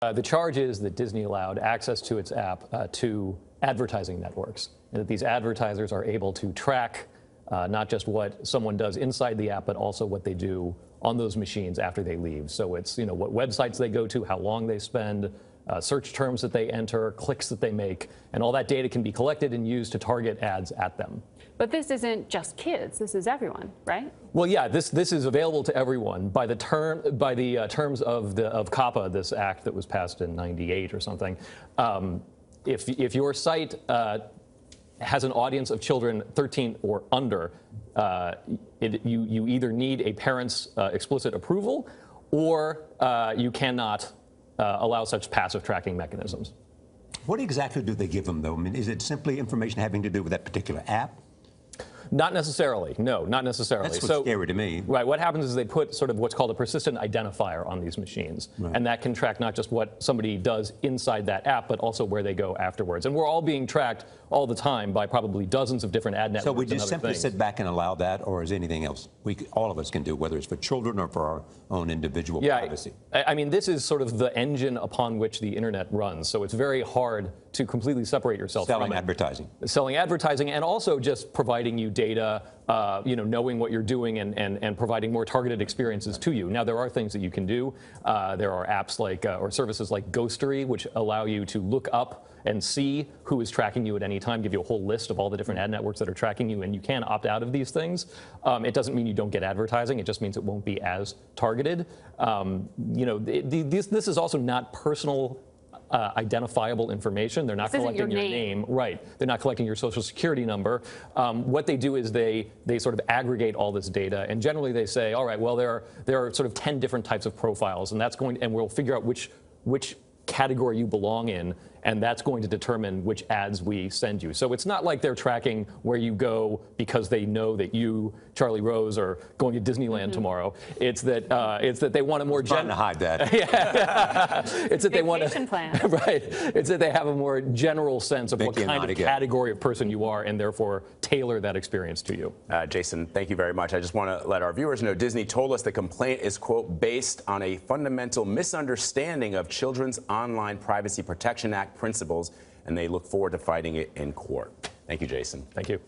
The charge is that Disney allowed access to its app to advertising networks, and that these advertisers are able to track not just what someone does inside the app, but also what they do on those machines after they leave. So it's, what websites they go to, how long they spend, search terms that they enter, clicks that they make, and all that data can be collected and used to target ads at them. But this isn't just kids. This is everyone, right? Well, yeah, this is available to everyone by the terms of COPPA, this act that was passed in '98 or something. If your site has an audience of children 13 or under, you either need a parent's explicit approval, or you cannot allow such passive tracking mechanisms. What exactly do they give them, though? I mean, is it simply information having to do with that particular app? Not necessarily. No, not necessarily. That's what's scary to me. Right. What happens is they put sort of what's called a persistent identifier on these machines. Right. And that can track not just what somebody does inside that app, but also where they go afterwards. And we're all being tracked all the time by probably dozens of different ad networks. So we just simply sit back and allow that, or is anything else all of us can do, whether it's for children or for our own individual privacy? I mean, this is sort of the engine upon which the internet runs. So it's very hard to completely separate yourself from it. Selling advertising, and also just providing you data, knowing what you're doing and providing more targeted experiences to you. Now, there are things that you can do. There are apps like, or services like Ghostery, which allow you to look up and see who is tracking you at any time, give you a whole list of all the different ad networks that are tracking you, and you can opt out of these things. It doesn't mean you don't get advertising. It just means it won't be as targeted. This is also not personal identifiable information. They're not collecting your name. Right. They're not collecting your social security number. What they do is they sort of aggregate all this data, and generally they say, all right, well, there are sort of 10 different types of profiles, and we'll figure out which category you belong in, and that's going to determine which ads we send you. So it's not like they're tracking where you go because they know that you, Charlie Rose, are going to Disneyland tomorrow. It's that they want a more trying to hide that. Yeah. It's that they want to plan. Right. It's that they have a more general sense of what kind of category of person you are, and therefore tailor that experience to you. Jason, thank you very much. I just want to let our viewers know Disney told us the complaint is, quote, based on a fundamental misunderstanding of Children's Online Privacy Protection Act principles, and they look forward to fighting it in court. Thank you, Jason. Thank you.